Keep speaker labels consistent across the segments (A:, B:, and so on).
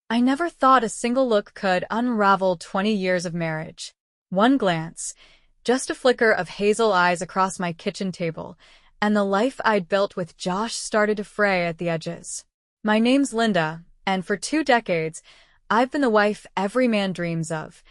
A: I never thought a single look could unravel 20 years of marriage. One glance, just a flicker of hazel eyes across my kitchen table, and the life I'd built with Josh started to fray at the edges. My name's Linda, and for 2 decades, I've been the wife every man dreams of.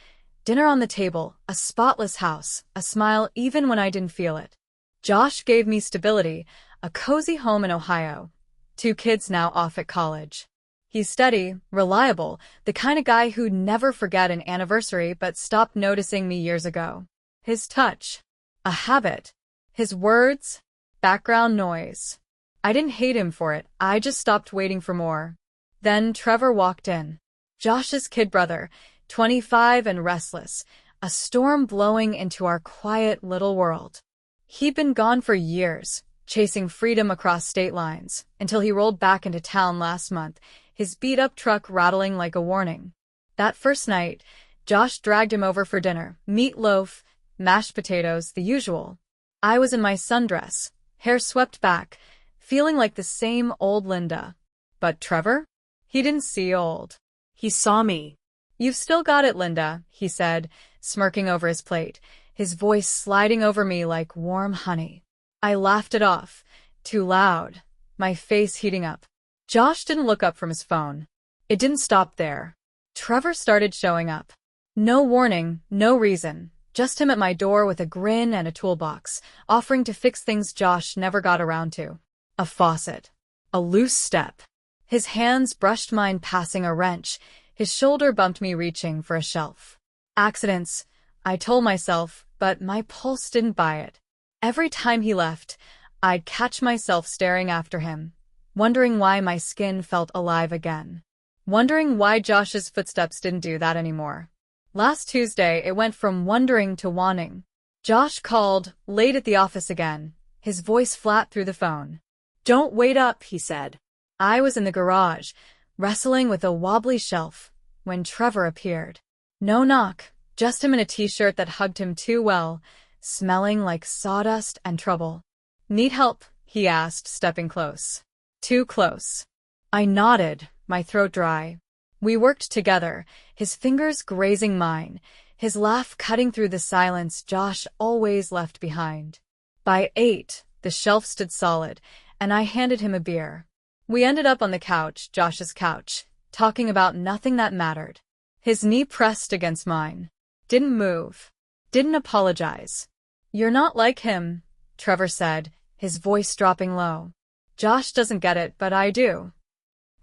A: Dinner on the table, a spotless house, a smile even when I didn't feel it. Josh gave me stability, a cozy home in Ohio. 2 kids now off at college. He's steady, reliable, the kind of guy who'd never forget an anniversary but stopped noticing me years ago. His touch, a habit. His words, background noise. I didn't hate him for it, I just stopped waiting for more. Then Trevor walked in. Josh's kid brother, 25 and restless, a storm blowing into our quiet little world. He'd been gone for years, chasing freedom across state lines, until he rolled back into town last month, his beat-up truck rattling like a warning. That first night, Josh dragged him over for dinner, meatloaf, mashed potatoes, the usual. I was in my sundress, hair swept back, feeling like the same old Linda. But Trevor? He didn't see old. He saw me. "You've still got it, Linda," he said, smirking over his plate, his voice sliding over me like warm honey. I laughed it off, too loud, my face heating up. Josh didn't look up from his phone. It didn't stop there. Trevor started showing up. No warning, no reason, just him at my door with a grin and a toolbox, offering to fix things Josh never got around to. A faucet. A loose step. His hands brushed mine, passing a wrench. His shoulder bumped me, reaching for a shelf. Accidents, I told myself, but my pulse didn't buy it. Every time he left, I'd catch myself staring after him, wondering why my skin felt alive again. Wondering why Josh's footsteps didn't do that anymore. Last Tuesday, it went from wondering to wanting. Josh called, late at the office again, his voice flat through the phone. "Don't wait up," he said. I was in the garage, wrestling with a wobbly shelf, when Trevor appeared. No knock, just him in a t-shirt that hugged him too well, smelling like sawdust and trouble. "Need help?" he asked, stepping close. Too close. I nodded, my throat dry. We worked together, his fingers grazing mine, his laugh cutting through the silence Josh always left behind. By 8, the shelf stood solid, and I handed him a beer. We ended up on the couch, Josh's couch, talking about nothing that mattered. His knee pressed against mine. Didn't move. Didn't apologize. "You're not like him," Trevor said, his voice dropping low. "Josh doesn't get it, but I do."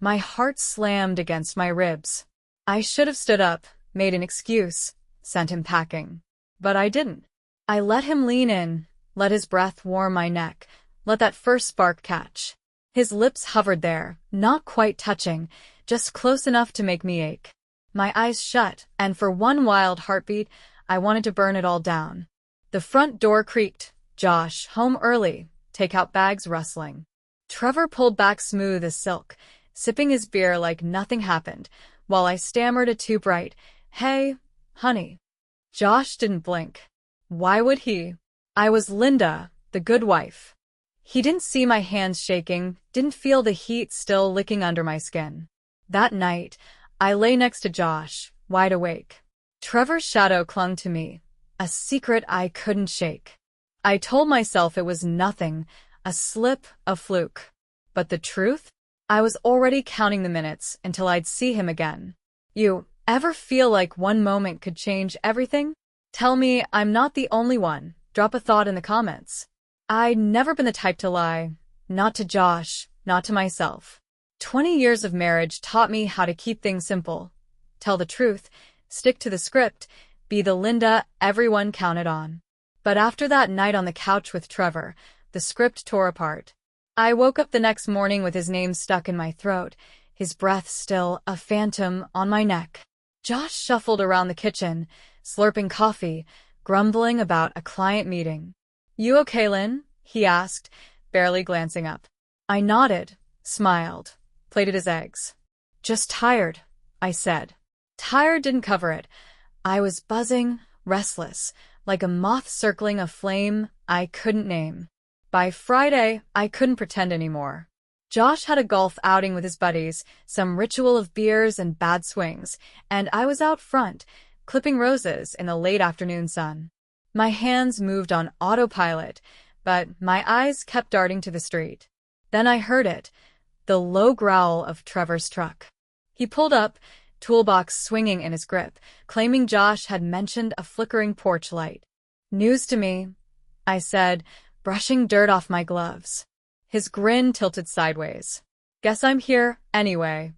A: My heart slammed against my ribs. I should have stood up, made an excuse, sent him packing. But I didn't. I let him lean in, let his breath warm my neck, let that first spark catch. His lips hovered there, not quite touching, just close enough to make me ache. My eyes shut, and for one wild heartbeat, I wanted to burn it all down. The front door creaked. Josh, home early, takeout bags rustling. Trevor pulled back smooth as silk, sipping his beer like nothing happened, while I stammered a too bright, "Hey, honey." Josh didn't blink. Why would he? I was Linda, the good wife. He didn't see my hands shaking, didn't feel the heat still licking under my skin. That night, I lay next to Josh, wide awake. Trevor's shadow clung to me, a secret I couldn't shake. I told myself it was nothing, a slip, a fluke. But the truth? I was already counting the minutes until I'd see him again. You ever feel like one moment could change everything? Tell me I'm not the only one. Drop a thought in the comments. I'd never been the type to lie. Not to Josh, not to myself. 20 years of marriage taught me how to keep things simple. Tell the truth, stick to the script, be the Linda everyone counted on. But after that night on the couch with Trevor, the script tore apart. I woke up the next morning with his name stuck in my throat, his breath still a phantom on my neck. Josh shuffled around the kitchen, slurping coffee, grumbling about a client meeting. "You okay, Lynn?" he asked, barely glancing up. I nodded, smiled, plated his eggs. "Just tired," I said. Tired didn't cover it. I was buzzing, restless, like a moth circling a flame I couldn't name. By Friday, I couldn't pretend anymore. Josh had a golf outing with his buddies, some ritual of beers and bad swings, and I was out front, clipping roses in the late afternoon sun. My hands moved on autopilot, but my eyes kept darting to the street. Then I heard it, the low growl of Trevor's truck. He pulled up, toolbox swinging in his grip, claiming Josh had mentioned a flickering porch light. "News to me," I said, brushing dirt off my gloves. His grin tilted sideways. "Guess I'm here anyway."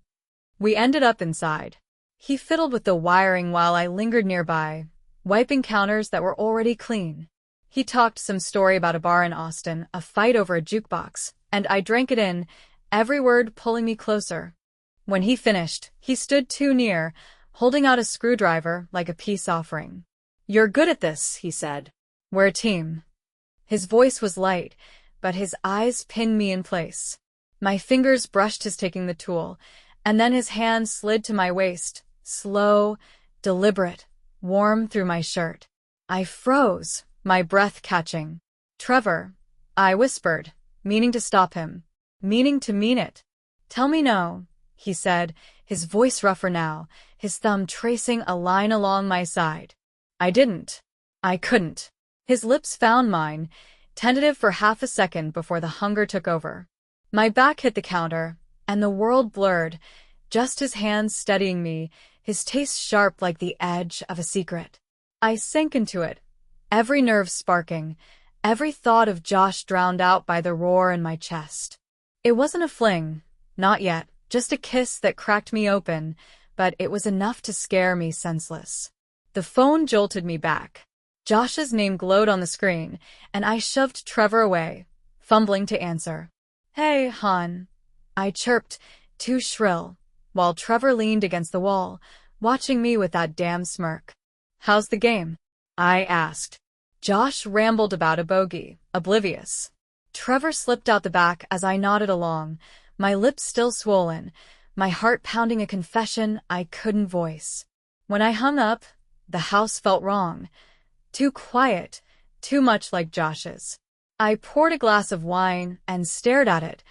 A: We ended up inside. He fiddled with the wiring while I lingered nearby, wiping counters that were already clean. He talked some story about a bar in Austin, a fight over a jukebox, and I drank it in, every word pulling me closer. When he finished, he stood too near, holding out a screwdriver like a peace offering. "You're good at this," he said. "We're a team." His voice was light, but his eyes pinned me in place. My fingers brushed his taking the tool, and then his hand slid to my waist, slow, deliberate, warm through my shirt. I froze, my breath catching. "Trevor," I whispered, meaning to stop him, meaning to mean it. "Tell me no," he said, his voice rougher now, his thumb tracing a line along my side. I didn't. I couldn't. His lips found mine, tentative for half a second before the hunger took over. My back hit the counter, and the world blurred, just his hands steadying me, his taste sharp like the edge of a secret. I sank into it, every nerve sparking, every thought of Josh drowned out by the roar in my chest. It wasn't a fling, not yet, just a kiss that cracked me open, but it was enough to scare me senseless. The phone jolted me back. Josh's name glowed on the screen, and I shoved Trevor away, fumbling to answer. "Hey, hon," I chirped, too shrill, while Trevor leaned against the wall, watching me with that damn smirk. "How's the game?" I asked. Josh rambled about a bogey, oblivious. Trevor slipped out the back as I nodded along, my lips still swollen, my heart pounding a confession I couldn't voice. When I hung up, the house felt wrong. Too quiet, too much like Josh's. I poured a glass of wine and stared at it,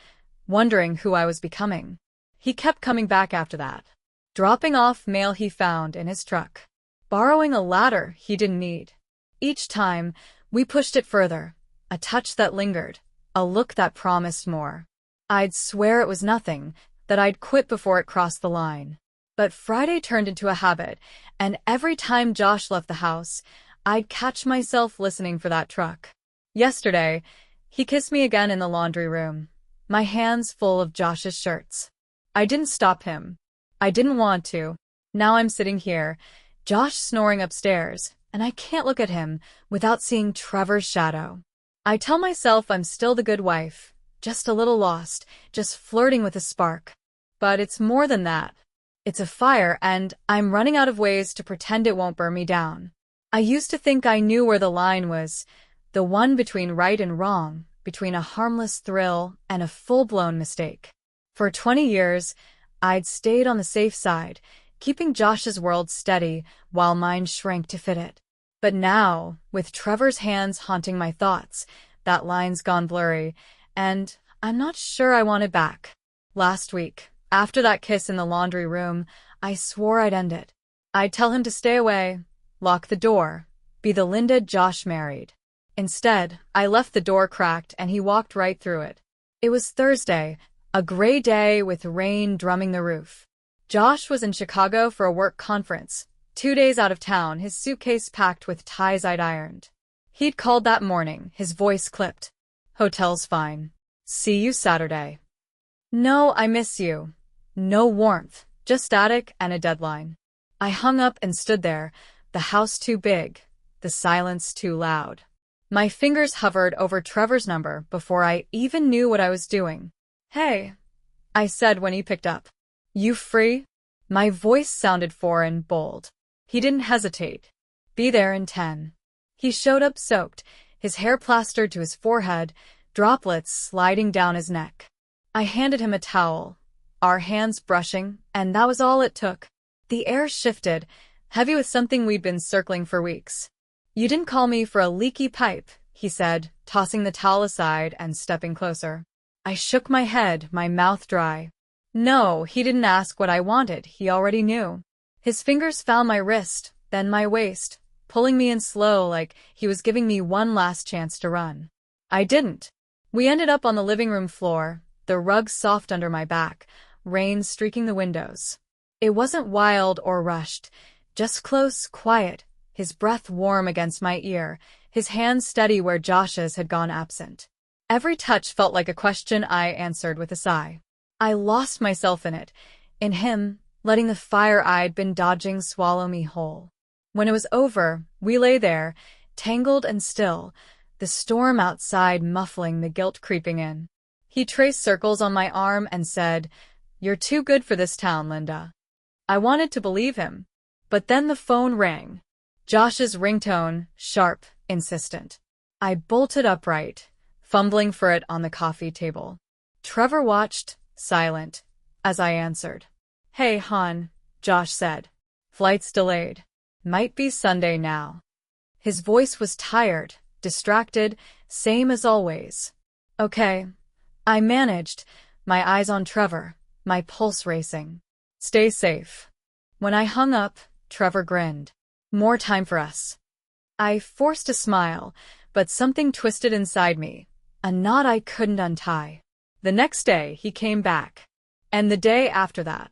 A: wondering who I was becoming. He kept coming back after that, dropping off mail he found in his truck, borrowing a ladder he didn't need. Each time, we pushed it further, a touch that lingered, a look that promised more. I'd swear it was nothing, that I'd quit before it crossed the line. But Friday turned into a habit, and every time Josh left the house, I'd catch myself listening for that truck. Yesterday, he kissed me again in the laundry room, my hands full of Josh's shirts. I didn't stop him. I didn't want to. Now I'm sitting here, Josh snoring upstairs, and I can't look at him without seeing Trevor's shadow. I tell myself I'm still the good wife, just a little lost, just flirting with a spark. But it's more than that. It's a fire, and I'm running out of ways to pretend it won't burn me down. I used to think I knew where the line was, the one between right and wrong, between a harmless thrill and a full-blown mistake. For 20 years, I'd stayed on the safe side, keeping Josh's world steady while mine shrank to fit it. But now, with Trevor's hands haunting my thoughts, that line's gone blurry, and I'm not sure I want it back. Last week, after that kiss in the laundry room, I swore I'd end it. I'd tell him to stay away, lock the door, be the Linda Josh married. Instead, I left the door cracked and he walked right through it. It was Thursday, a gray day with rain drumming the roof. Josh was in Chicago for a work conference, 2 days out of town, his suitcase packed with ties I'd ironed. He'd called that morning, his voice clipped. "Hotel's fine. See you Saturday." "No, I miss you." No warmth, just static and a deadline. I hung up and stood there, the house too big, the silence too loud. My fingers hovered over Trevor's number before I even knew what I was doing. "Hey," I said when he picked up. "You free?" My voice sounded foreign, bold. He didn't hesitate. "Be there in 10. He showed up soaked, his hair plastered to his forehead, droplets sliding down his neck. I handed him a towel, our hands brushing, and that was all it took. The air shifted, heavy with something we'd been circling for weeks. "You didn't call me for a leaky pipe," he said, tossing the towel aside and stepping closer. I shook my head, my mouth dry. No, he didn't ask what I wanted, he already knew. His fingers found my wrist, then my waist, pulling me in slow like he was giving me one last chance to run. I didn't. We ended up on the living room floor, the rug soft under my back, rain streaking the windows. It wasn't wild or rushed, just close, quiet, his breath warm against my ear, his hands steady where Josh's had gone absent. Every touch felt like a question I answered with a sigh. I lost myself in him, letting the fire I'd been dodging swallow me whole. When it was over, we lay there, tangled and still, the storm outside muffling the guilt creeping in. He traced circles on my arm and said, "You're too good for this town, Linda." I wanted to believe him, but then the phone rang. Josh's ringtone, sharp, insistent. I bolted upright, fumbling for it on the coffee table. Trevor watched, silent, as I answered. "Hey, hon," Josh said. "Flight's delayed. Might be Sunday now." His voice was tired, distracted, same as always. "Okay." I managed, my eyes on Trevor, my pulse racing. "Stay safe." When I hung up, Trevor grinned. "More time for us." I forced a smile, but something twisted inside me, a knot I couldn't untie. The next day, he came back. And the day after that.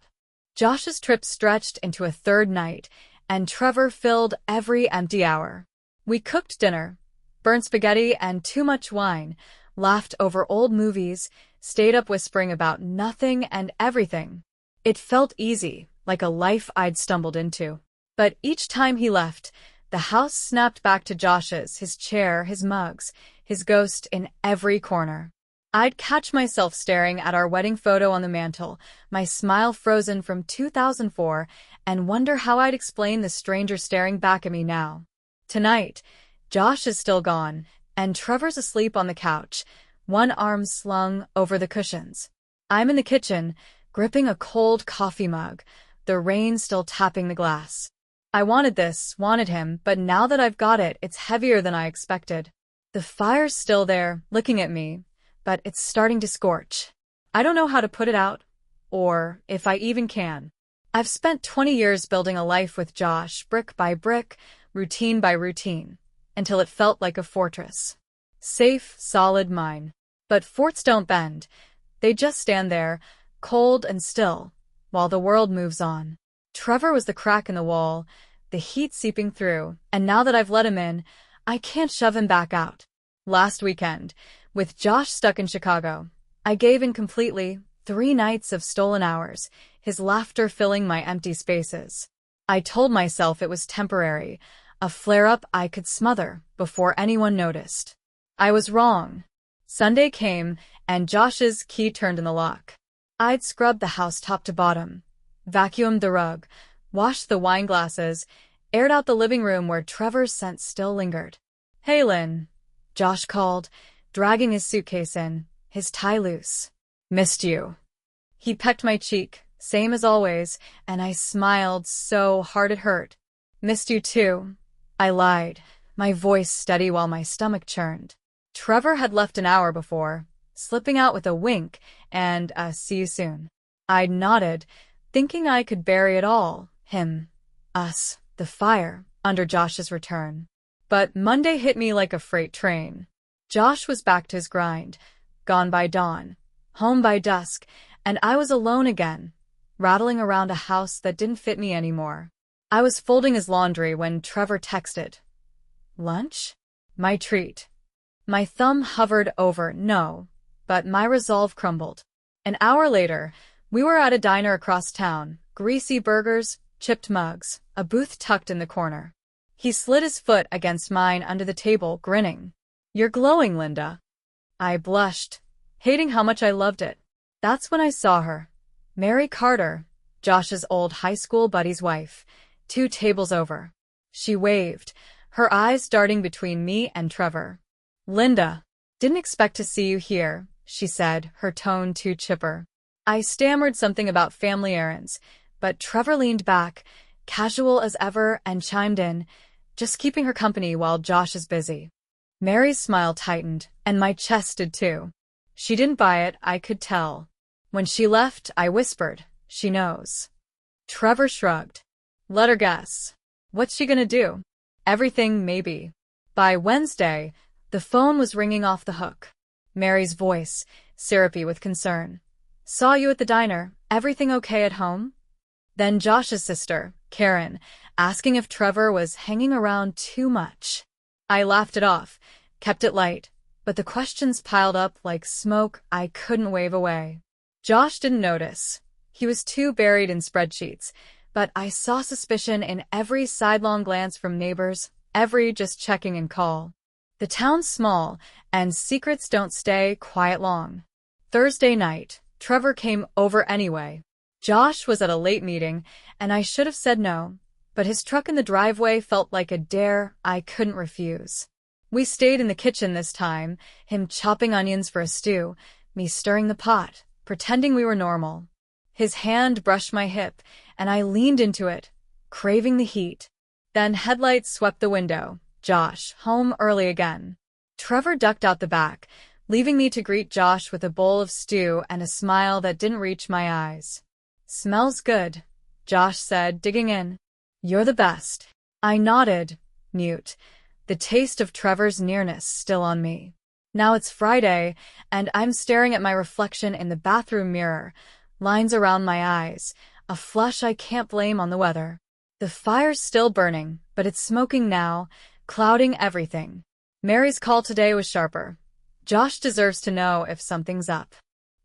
A: Josh's trip stretched into a third night, and Trevor filled every empty hour. We cooked dinner, burned spaghetti and too much wine, laughed over old movies, stayed up whispering about nothing and everything. It felt easy, like a life I'd stumbled into. But each time he left, the house snapped back to Josh's, his chair, his mugs, his ghost in every corner. I'd catch myself staring at our wedding photo on the mantel, my smile frozen from 2004, and wonder how I'd explain the stranger staring back at me now. Tonight, Josh is still gone, and Trevor's asleep on the couch, one arm slung over the cushions. I'm in the kitchen, gripping a cold coffee mug, the rain still tapping the glass. I wanted this, wanted him, but now that I've got it, it's heavier than I expected. The fire's still there, licking at me, but it's starting to scorch. I don't know how to put it out, or if I even can. I've spent 20 years building a life with Josh, brick by brick, routine by routine, until it felt like a fortress. Safe, solid mine. But forts don't bend. They just stand there, cold and still, while the world moves on. Trevor was the crack in the wall, the heat seeping through, and now that I've let him in, I can't shove him back out. Last weekend, with Josh stuck in Chicago, I gave in completely, 3 nights of stolen hours, his laughter filling my empty spaces. I told myself it was temporary, a flare-up I could smother before anyone noticed. I was wrong. Sunday came, and Josh's key turned in the lock. I'd scrubbed the house top to bottom, vacuumed the rug, washed the wine glasses, aired out the living room where Trevor's scent still lingered. "Hey, Lynn," Josh called, dragging his suitcase in, his tie loose. "Missed you." He pecked my cheek, same as always, and I smiled so hard it hurt. "Missed you too," I lied, my voice steady while my stomach churned. Trevor had left an hour before, slipping out with a wink and a "see you soon." I nodded, thinking I could bury it all, him, us, the fire, under Josh's return. But Monday hit me like a freight train. Josh was back to his grind, gone by dawn, home by dusk, and I was alone again, rattling around a house that didn't fit me anymore. I was folding his laundry when Trevor texted. "Lunch?" My treat. My thumb hovered over no, but my resolve crumbled. An hour later, we were at a diner across town, greasy burgers, chipped mugs, a booth tucked in the corner. He slid his foot against mine under the table, grinning. "You're glowing, Linda." I blushed, hating how much I loved it. That's when I saw her. Mary Carter, Josh's old high school buddy's wife, 2 tables over. She waved, her eyes darting between me and Trevor. "Linda, didn't expect to see you here," she said, her tone too chipper. I stammered something about family errands, but Trevor leaned back, casual as ever, and chimed in, just keeping her company while Josh is busy. Mary's smile tightened, and my chest did too. She didn't buy it, I could tell. When she left, I whispered, "She knows." Trevor shrugged. Let her guess. What's she gonna do? Everything, maybe. By Wednesday, the phone was ringing off the hook. Mary's voice, syrupy with concern. "Saw you at the diner. Everything okay at home?" Then Josh's sister, Karen, asking if Trevor was hanging around too much. I laughed it off, kept it light, but the questions piled up like smoke I couldn't wave away. Josh didn't notice. He was too buried in spreadsheets, but I saw suspicion in every sidelong glance from neighbors, every just checking in call. The town's small, and secrets don't stay quiet long. Thursday night, Trevor came over anyway. Josh was at a late meeting, and I should have said no, but his truck in the driveway felt like a dare I couldn't refuse. We stayed in the kitchen this time, him chopping onions for a stew, me stirring the pot, pretending we were normal. His hand brushed my hip, and I leaned into it, craving the heat. Then headlights swept the window. Josh, home early again. Trevor ducked out the back, leaving me to greet Josh with a bowl of stew and a smile that didn't reach my eyes. "Smells good," Josh said, digging in. "You're the best." I nodded, mute, the taste of Trevor's nearness still on me. Now it's Friday, and I'm staring at my reflection in the bathroom mirror, lines around my eyes, a flush I can't blame on the weather. The fire's still burning, but it's smoking now, clouding everything. Mary's call today was sharper. Josh deserves to know if something's up.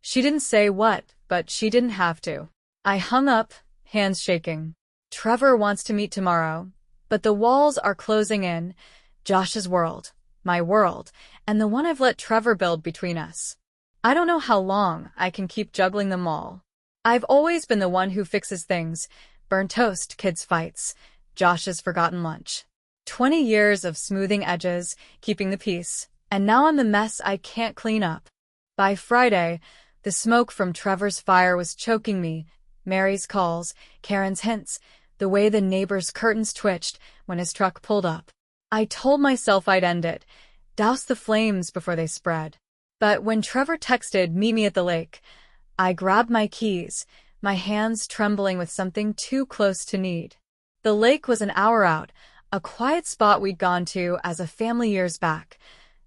A: She didn't say what, but she didn't have to. I hung up, hands shaking. Trevor wants to meet tomorrow, but the walls are closing in. Josh's world, my world, and the one I've let Trevor build between us. I don't know how long I can keep juggling them all. I've always been the one who fixes things. Burnt toast, kids' fights, Josh's forgotten lunch. 20 years of smoothing edges, keeping the peace, and now I'm the mess I can't clean up. By Friday, the smoke from Trevor's fire was choking me. Mary's calls, Karen's hints, the way the neighbor's curtains twitched when his truck pulled up. I told myself I'd end it, douse the flames before they spread. But when Trevor texted, "Meet me at the lake," I grabbed my keys, my hands trembling with something too close to need. The lake was an hour out, a quiet spot we'd gone to as a family years back.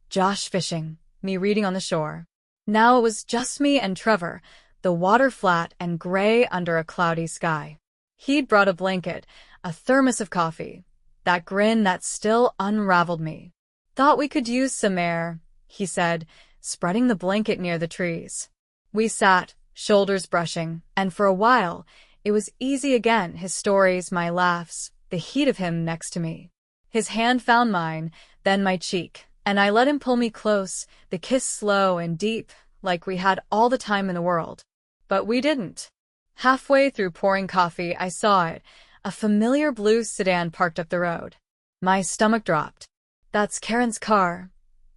A: Josh fishing, me reading on the shore. Now it was just me and Trevor, the water flat and gray under a cloudy sky. He'd brought a blanket, a thermos of coffee. That grin that still unraveled me. "Thought we could use some air," he said, spreading the blanket near the trees. We sat, shoulders brushing, and for a while, it was easy again, his stories, my laughs, the heat of him next to me. His hand found mine, then my cheek, and I let him pull me close, the kiss slow and deep, like we had all the time in the world. But we didn't. Halfway through pouring coffee, I saw it, a familiar blue sedan parked up the road. My stomach dropped. "That's Karen's car,"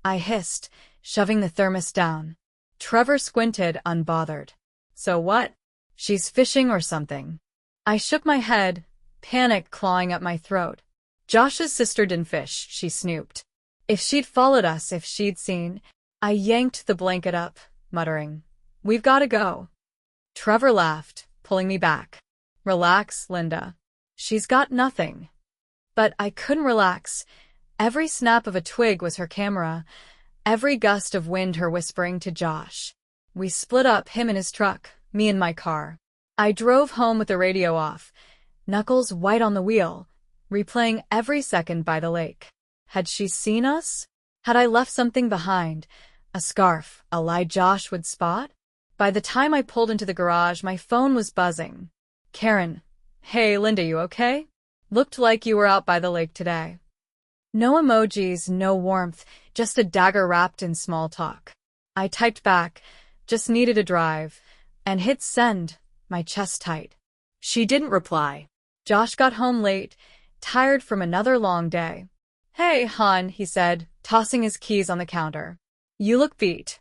A: I hissed, shoving the thermos down. Trevor squinted, unbothered. "So what? She's fishing or something." I shook my head, panic clawing at my throat. "Josh's sister didn't fish," she snooped. "If she'd followed us, if she'd seen..." I yanked the blanket up, muttering, "We've got to go." Trevor laughed, pulling me back. "Relax, Linda. She's got nothing." But I couldn't relax. Every snap of a twig was her camera, every gust of wind her whispering to Josh. We split up, him in his truck, me in my car. I drove home with the radio off, knuckles white on the wheel, replaying every second by the lake. Had she seen us? Had I left something behind? A scarf, a lie Josh would spot? By the time I pulled into the garage, my phone was buzzing. "Karen. Hey, Linda, you okay? Looked like you were out by the lake today." No emojis, no warmth, just a dagger wrapped in small talk. I typed back, "Just needed a drive," and hit send, my chest tight. She didn't reply. Josh got home late, tired from another long day. "Hey, hon," he said, tossing his keys on the counter. "You look beat."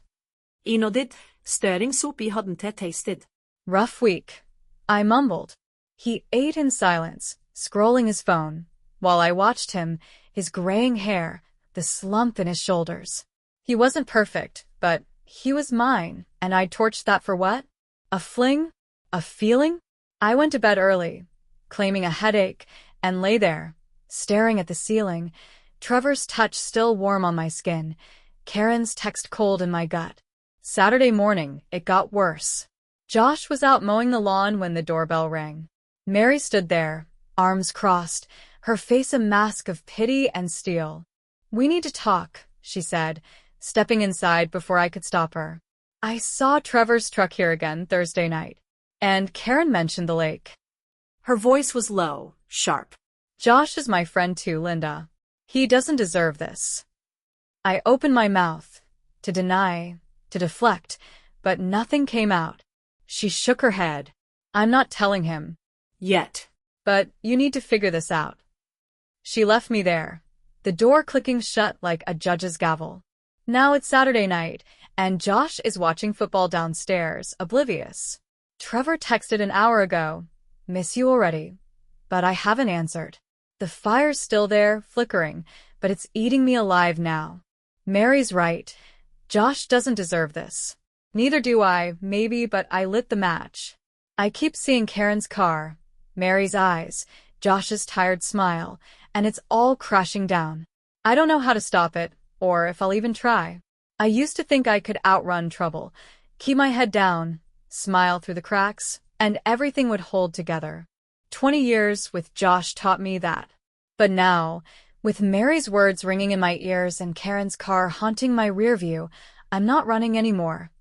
B: I nodded, stirring soup he hadn't yet tasted.
A: "Rough week," I mumbled. He ate in silence, scrolling his phone, while I watched him, his graying hair, the slump in his shoulders. He wasn't perfect, but He was mine, and I torched that for what? A fling? A feeling? I went to bed early, claiming a headache, and lay there, staring at the ceiling, Trevor's touch still warm on my skin, Karen's text cold in my gut. Saturday morning, it got worse. Josh was out mowing the lawn when the doorbell rang. Mary stood there, arms crossed, her face a mask of pity and steel. "We need to talk," she said, stepping inside before I could stop her. "I saw Trevor's truck here again Thursday night, and Karen mentioned the lake."
B: Her voice was low, sharp.
A: "Josh is my friend too, Linda. He doesn't deserve this." I opened my mouth, to deny, to deflect, but nothing came out. She shook her head. "I'm not telling him.
B: Yet.
A: But you need to figure this out." She left me there, the door clicking shut like a judge's gavel. Now it's Saturday night, and Josh is watching football downstairs, oblivious. Trevor texted an hour ago, "Miss you already," but I haven't answered. The fire's still there, flickering, but it's eating me alive now. Mary's right. Josh doesn't deserve this. Neither do I, maybe, but I lit the match. I keep seeing Karen's car, Mary's eyes, Josh's tired smile, and it's all crashing down. I don't know how to stop it, or if I'll even try. I used to think I could outrun trouble, keep my head down, smile through the cracks, and everything would hold together. 20 years with Josh taught me that. But now, with Mary's words ringing in my ears and Karen's car haunting my rear view, I'm not running anymore.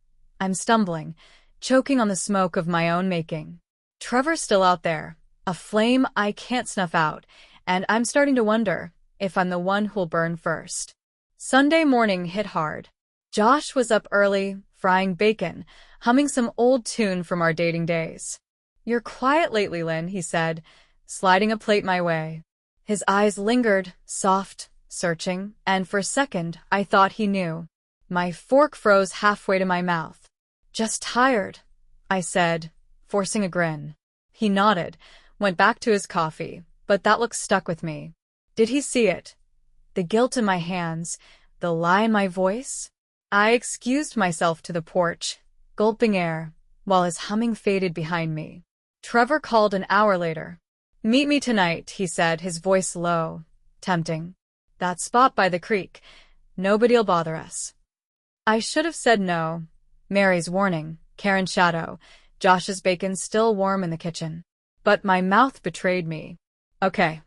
A: I'm stumbling, choking on the smoke of my own making. Trevor's still out there, a flame I can't snuff out, and I'm starting to wonder if I'm the one who'll burn first. Sunday morning hit hard. Josh was up early, frying bacon, humming some old tune from our dating days. "You're quiet lately, Lynn," he said, sliding a plate my way. His eyes lingered, soft, searching, and for a second I thought he knew. My fork froze halfway to my mouth. "Just tired," I said, forcing a grin. He nodded, went back to his coffee, but that look stuck with me. Did he see it? The guilt in my hands, the lie in my voice? I excused myself to the porch, gulping air, while his humming faded behind me. Trevor called an hour later. "Meet me tonight," he said, his voice low, tempting. "That spot by the creek. Nobody'll bother us." I should have said no. Mary's warning, Karen's shadow, Josh's bacon still warm in the kitchen. But my mouth betrayed me. Okay.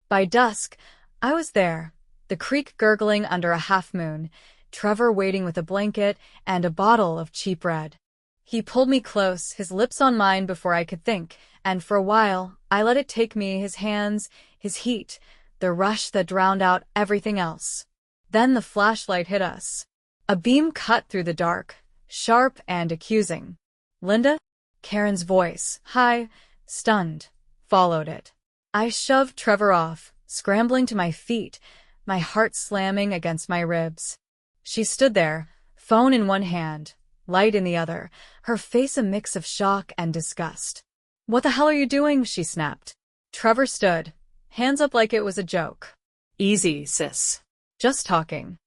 A: By dusk, I was there, the creek gurgling under a half-moon, Trevor waiting with a blanket and a bottle of cheap red. He pulled me close, his lips on mine before I could think, and for a while, I let it take me, his hands, his heat, the rush that drowned out everything else. Then the flashlight hit us. A beam cut through the dark, sharp and accusing. "Linda?" Karen's voice, high, stunned, followed it. I shoved Trevor off, scrambling to my feet, my heart slamming against my ribs. She stood there, phone in one hand, light in the other, her face a mix of shock and disgust. "What the hell are you doing?" she snapped. Trevor stood, hands up like it was a joke.
B: "Easy, sis.
A: Just talking."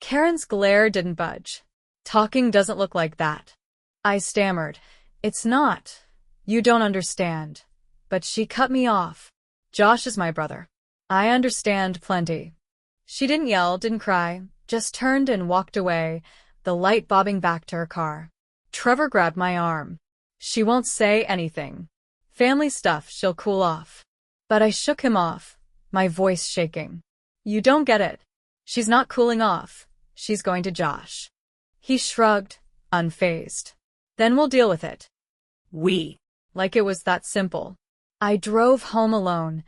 A: Karen's glare didn't budge. "Talking doesn't look like that." I stammered. "It's not. You don't understand." But she cut me off. "Josh is my brother. I understand plenty." She didn't yell, didn't cry, just turned and walked away, the light bobbing back to her car. Trevor grabbed my arm. "She won't say anything. Family stuff, she'll cool off." But I shook him off, my voice shaking. "You don't get it. She's not cooling off. She's going to Josh." He shrugged, unfazed. "Then we'll deal with it."
B: We.
A: Like it was that simple. I drove home alone,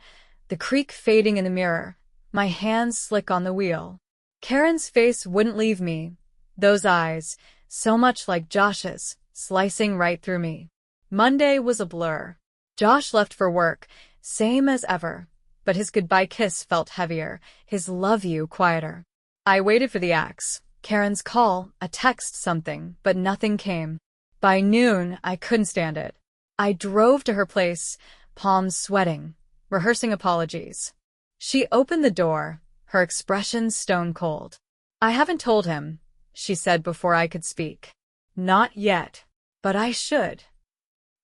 A: the creek fading in the mirror, my hands slick on the wheel. Karen's face wouldn't leave me, those eyes, so much like Josh's, slicing right through me. Monday was a blur. Josh left for work, same as ever, but his goodbye kiss felt heavier, his love you quieter. I waited for the axe, Karen's call, a text, something, but nothing came. By noon, I couldn't stand it. I drove to her place, palms sweating, rehearsing apologies. She opened the door, her expression stone cold. "I haven't told him," she said before I could speak. Not yet, but I should.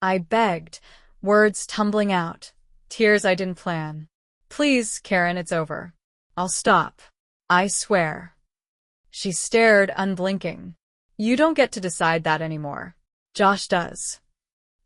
A: I begged, words tumbling out, tears I didn't plan. Please, Karen, it's over. I'll stop. I swear. She stared, unblinking. You don't get to decide that anymore. Josh does.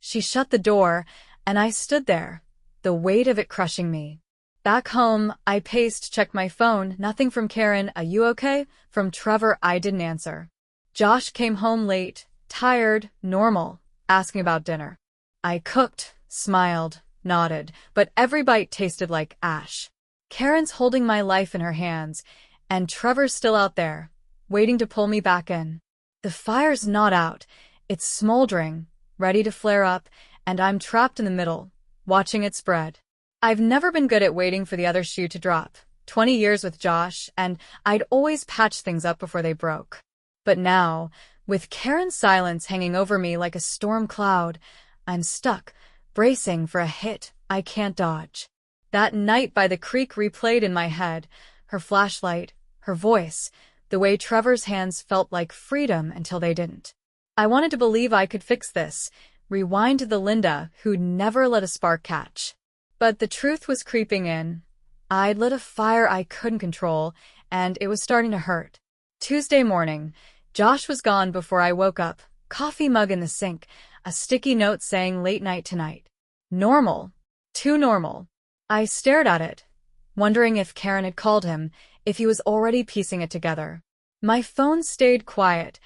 A: She shut the door, and I stood there, the weight of it crushing me. Back home, I paced, checked my phone, nothing from Karen, "Are you okay?" From Trevor, I didn't answer. Josh came home late, tired, normal, asking about dinner. I cooked, smiled, nodded, but every bite tasted like ash. Karen's holding my life in her hands, and Trevor's still out there, waiting to pull me back in. The fire's not out, it's smoldering, ready to flare up, and I'm trapped in the middle, watching it spread. I've never been good at waiting for the other shoe to drop. 20 years with Josh, and I'd always patch things up before they broke. But now, with Karen's silence hanging over me like a storm cloud, I'm stuck, bracing for a hit I can't dodge. That night by the creek replayed in my head, her flashlight, her voice, the way Trevor's hands felt like freedom until they didn't. I wanted to believe I could fix this, rewind to the Linda who'd never let a spark catch. But the truth was creeping in. I'd lit a fire I couldn't control, and it was starting to hurt. Tuesday morning, Josh was gone before I woke up, coffee mug in the sink, a sticky note saying late night tonight. Normal. Too normal. I stared at it, wondering if Karen had called him, if he was already piecing it together. My phone stayed quiet.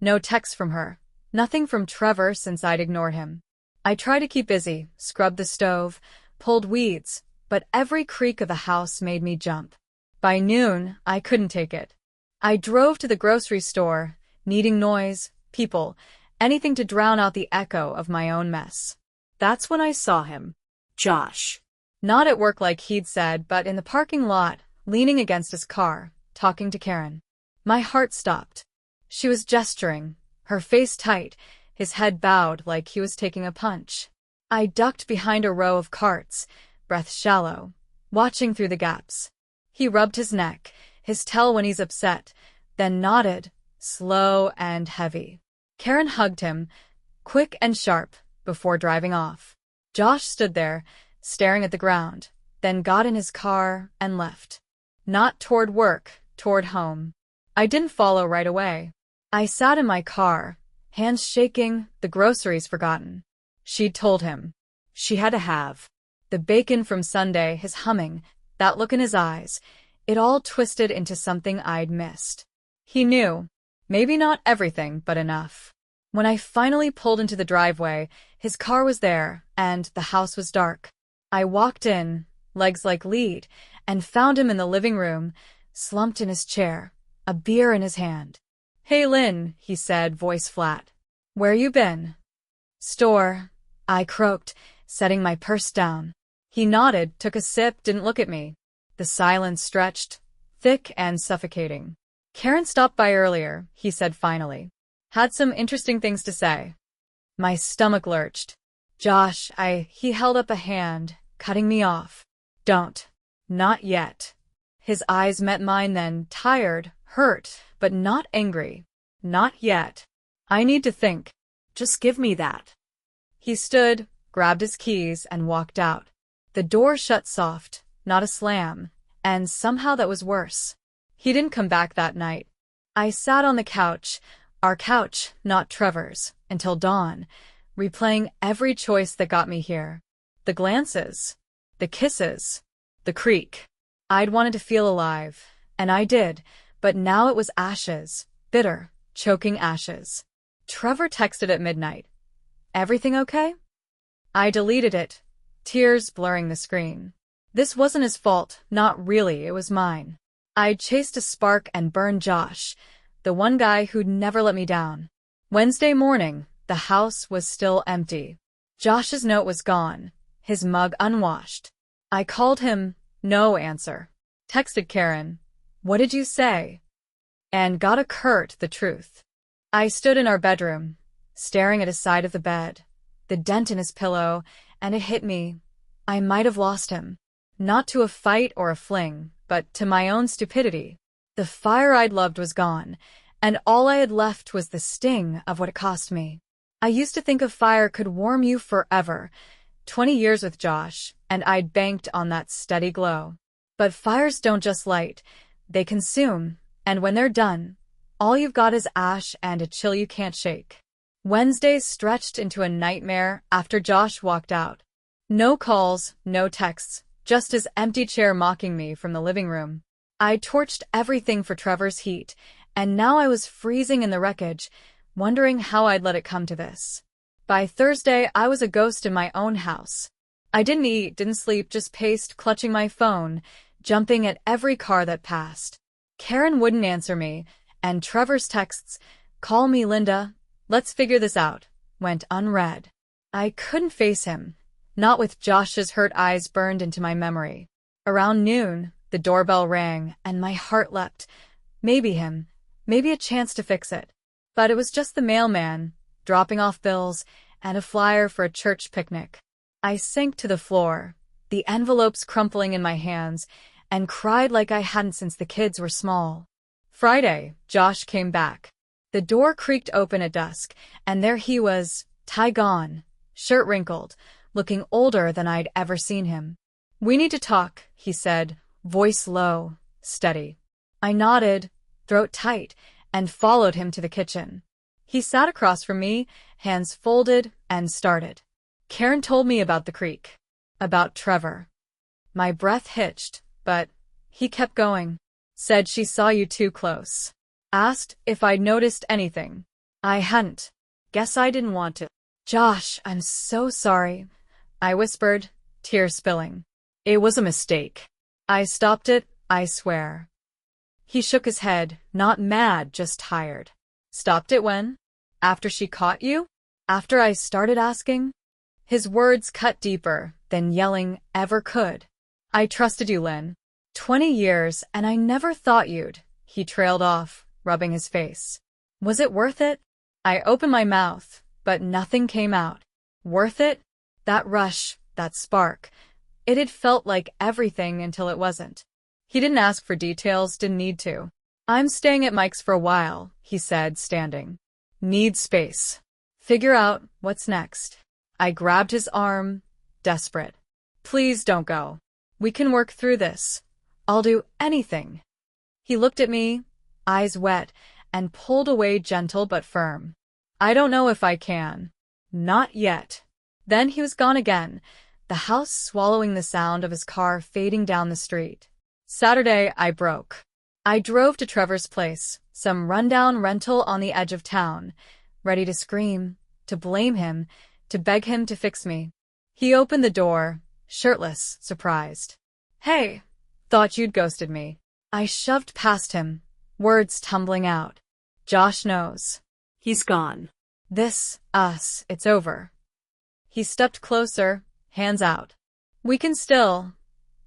A: No text from her. Nothing from Trevor since I'd ignored him. I tried to keep busy, scrubbed the stove, pulled weeds, but every creak of the house made me jump. By noon, I couldn't take it. I drove to the grocery store, needing noise, people, anything to drown out the echo of my own mess. That's when I saw him.
B: Josh.
A: Not at work like he'd said, but in the parking lot, leaning against his car, talking to Karen. My heart stopped. She was gesturing, her face tight, his head bowed like he was taking a punch. I ducked behind a row of carts, breath shallow, watching through the gaps. He rubbed his neck, his tell when he's upset, then nodded, slow and heavy. Karen hugged him, quick and sharp, before driving off. Josh stood there, staring at the ground, then got in his car and left. Not toward work, toward home. I didn't follow right away. I sat in my car, hands shaking, the groceries forgotten. She'd told him. She had to have. The bacon from Sunday, his humming, that look in his eyes, it all twisted into something I'd missed. He knew. Maybe not everything, but enough. When I finally pulled into the driveway, his car was there, and the house was dark. I walked in, legs like lead, and found him in the living room, slumped in his chair, a beer in his hand. "Hey, Lynn," he said, voice flat. "Where you been?" "Store," I croaked, setting my purse down. He nodded, took a sip, didn't look at me. The silence stretched, thick and suffocating. "Karen stopped by earlier," he said finally. "Had some interesting things to say." My stomach lurched. "Josh, he held up a hand, cutting me off. "Don't. Not yet." His eyes met mine then, tired, hurt, but not angry. "Not yet. I need to think.
B: Just give me that."
A: He stood, grabbed his keys, and walked out. The door shut soft, not a slam, and somehow that was worse. He didn't come back that night. I sat on the couch, our couch, not Trevor's, until dawn, replaying every choice that got me here. The glances, the kisses, the creak. I'd wanted to feel alive, and I did, but now it was ashes, bitter, choking ashes. Trevor texted at midnight. "Everything okay?" I deleted it, tears blurring the screen. This wasn't his fault, not really, it was mine. I'd chased a spark and burned Josh, the one guy who'd never let me down. Wednesday morning, the house was still empty. Josh's note was gone, his mug unwashed. I called him, no answer. Texted Karen, "What did you say?" And got a curt the truth. I stood in our bedroom, staring at his side of the bed, the dent in his pillow, and it hit me. I might have lost him. Not to a fight or a fling, but to my own stupidity. The fire I'd loved was gone, and all I had left was the sting of what it cost me. I used to think a fire could warm you forever. 20 years with Josh, and I'd banked on that steady glow. But fires don't just light, they consume, and when they're done, all you've got is ash and a chill you can't shake. Wednesdays stretched into a nightmare after Josh walked out. No calls, no texts, just his empty chair mocking me from the living room. I torched everything for Trevor's heat, and now I was freezing in the wreckage, wondering how I'd let it come to this. By Thursday, I was a ghost in my own house. I didn't eat, didn't sleep, just paced, clutching my phone, jumping at every car that passed. Karen wouldn't answer me, and Trevor's texts, "Call me, Linda, let's figure this out," went unread. I couldn't face him, not with Josh's hurt eyes burned into my memory. Around noon, the doorbell rang, and my heart leapt. Maybe him, maybe a chance to fix it. But it was just the mailman, dropping off bills and a flyer for a church picnic. I sank to the floor, the envelopes crumpling in my hands, and cried like I hadn't since the kids were small. Friday, Josh came back. The door creaked open at dusk, and there he was, tie gone, shirt wrinkled, looking older than I'd ever seen him. "We need to talk," he said, voice low, steady. I nodded, throat tight, and followed him to the kitchen. He sat across from me, hands folded, and started. "Karen told me about the creek. About Trevor." My breath hitched, but he kept going. "Said she saw you too close. Asked if I'd noticed anything. I hadn't. Guess I didn't want to." "Josh, I'm so sorry," I whispered, tears spilling. "It was a mistake. I stopped it, I swear." He shook his head, not mad, just tired. "Stopped it when? After she caught you? After I started asking?" His words cut deeper than yelling ever could. "I trusted you, Lynn. 20 years, and I never thought you'd." He trailed off, rubbing his face. "Was it worth it?" I opened my mouth, but nothing came out. Worth it? That rush, that spark. It had felt like everything until it wasn't. He didn't ask for details, didn't need to. "I'm staying at Mike's for a while," he said, standing. "Need space. Figure out what's next." I grabbed his arm, desperate. "Please don't go. We can work through this. I'll do anything." He looked at me, eyes wet, and pulled away, gentle but firm. "I don't know if I can. Not yet." Then he was gone again, the house swallowing the sound of his car fading down the street. Saturday, I broke. I drove to Trevor's place, some rundown rental on the edge of town, ready to scream, to blame him, to beg him to fix me. He opened the door, shirtless, surprised. "Hey, thought you'd ghosted me." I shoved past him, words tumbling out. "Josh knows.
B: He's gone."
A: Us, it's over." He stepped closer, hands out. "We can still—"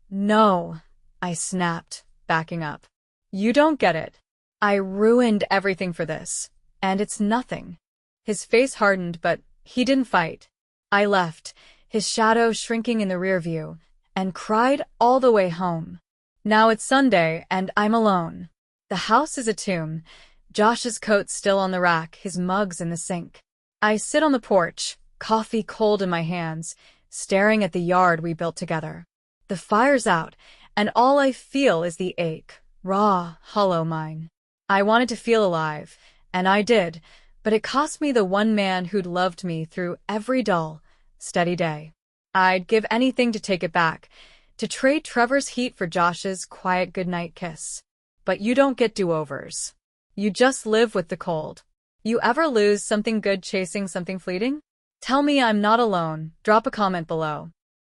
A: "No," I snapped, backing up. "You don't get it. I ruined everything for this, and it's nothing." His face hardened, but he didn't fight. I left, his shadow shrinking in the rear view, and cried all the way home. Now it's Sunday, and I'm alone. The house is a tomb, Josh's coat still on the rack, his mugs in the sink. I sit on the porch, coffee cold in my hands, staring at the yard we built together. The fire's out, and all I feel is the ache, raw, hollow mine. I wanted to feel alive, and I did, but it cost me the one man who'd loved me through every dull, steady day. I'd give anything to take it back, to trade Trevor's heat for Josh's quiet goodnight kiss. But you don't get do-overs. You just live with the cold. You ever lose something good chasing something fleeting? Tell me I'm not alone. Drop a comment below.